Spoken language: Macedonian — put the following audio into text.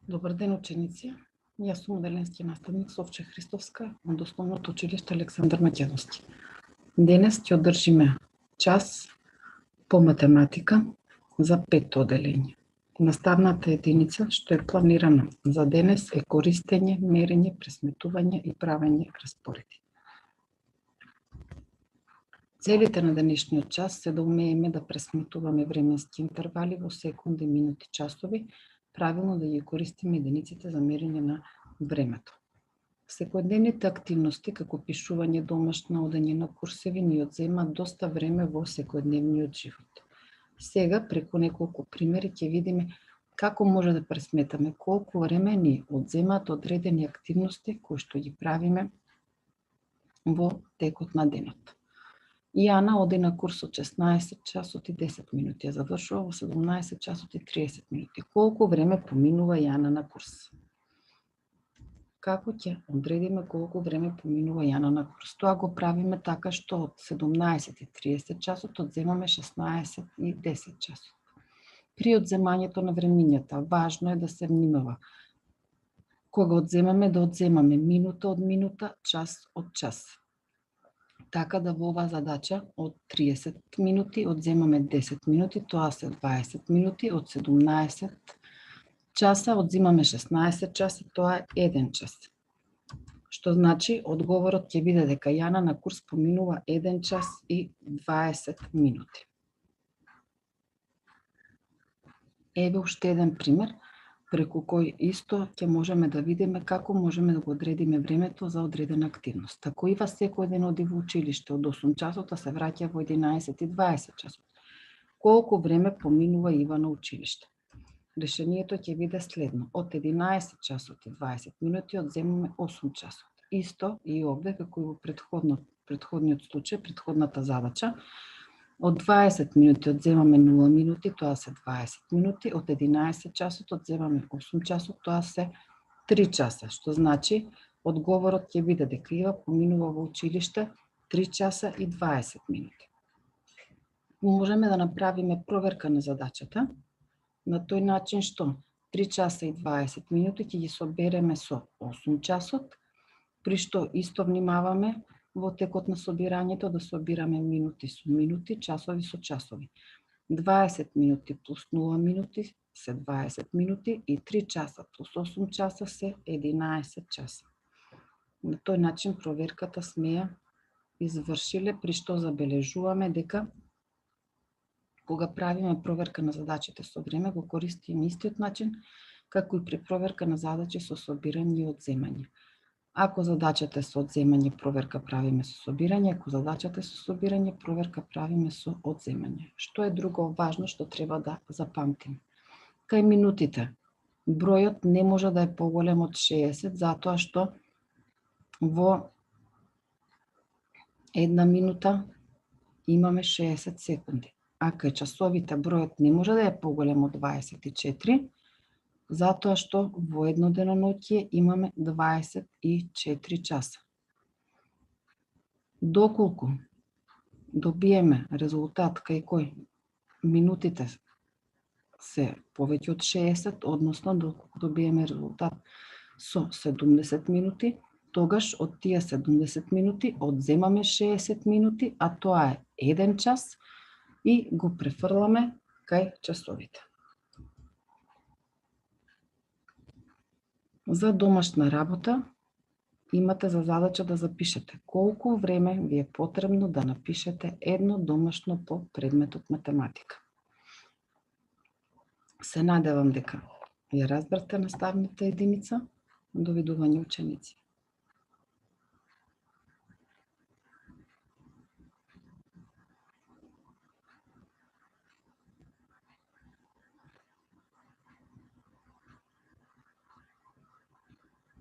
Добар ден, ученици! Јас сум моделенски наставник Совче Христовска од Основното училиште Александар Македонски. Денес ќе одржиме час по математика за 5 оделење. Наставната единица што е планирана за денес е користење, мерење, пресметување и правење распореди. Целите на денешниот час се да умееме да пресметуваме временски интервали во секунди, минути, часови, правилно да ги користиме единиците за мерење на времето. Секојдневните активности, како пишување, домашно одење на курсеви, ни одземаат доста време во секојдневниот живот. Сега, преку неколку примери, ќе видиме како може да пресметаме колку време ни одземаат одредени активности кои што ги правиме во текот на денот. Јана оди на курс од 16 часот и 10 минути, ја завршува во 17 часот и 30 минути. Колку време поминува Јана на курс? Како ќе одредиме колку време поминува Јана на курс? Тоа го правиме така што од 17 и 30 часот одземаме 16 и 10 часот. При одземањето на времињата, важно е да се внимава. Кога одземаме, да одземаме минута од минута, час од час. Така да во оваа задача од 30 минути одземаме 10 минути, тоа се 20 минути, од 17 часа одземаме 16 часа, тоа е 1 час. Што значи, одговорот ќе биде дека Јана на курс поминува 1 час и 20 минути. Еве уште еден пример, преку кој исто ќе можеме да видиме како можеме да го одредиме времето за одредена активност. Ако Ива секој ден оди во училиште од 8 часот, а се враќа во 11 и 20 часот, колку време поминува Ива на училиште? Решението ќе биде следно. Од 11 часот и 20 минути одземаме 8 часот. Исто и овде, како и во предходниот случај, предходната задача, од 20 минути одземаме 0 минути, тоа се 20 минути, од 11 часот одземаме 8 часот, тоа се 3 часа, што значи одговорот ќе биде дека Ива поминува во училиште 3 часа и 20 минути. Можеме да направиме проверка на задачата на тој начин што 3 часа и 20 минути ќе ги собереме со 8 часот, при што исто внимаваме во текот на собирањето да собираме минути со минути, часови со часови. 20 минути плюс 0 минути се 20 минути и 3 часа плюс 8 часа се 11 часа. На тој начин проверката сме ја извршиле, при што забележуваме дека кога правиме проверка на задачите со време, го користиме истиот начин како и при проверка на задачи со собирање и одземање. Ако задачата е со одземање, проверка правиме со собирање, ако задачата е со собирање, проверка правиме со одземање. Што е друго важно што треба да запамтиме? Кај минутите, бројот не може да е поголем од 60, затоа што во една минута имаме 60 секунди. А кај часовите бројот не може да е поголем од 24, затоа што во едно деноноќие имаме 24 часа. Доколку добиеме резултат кај кој минутите се повеќе од 60, односно доколку добиеме резултат со 70 минути, тогаш од тие 70 минути одземаме 60 минути, а тоа е 1 час и го префрламе кај часовите. За домашна работа имате за задача да запишете колку време ви е потребно да напишете едно домашно по предметот математика. Се надевам дека ја разбрате наставната единица. Довидување, ученици!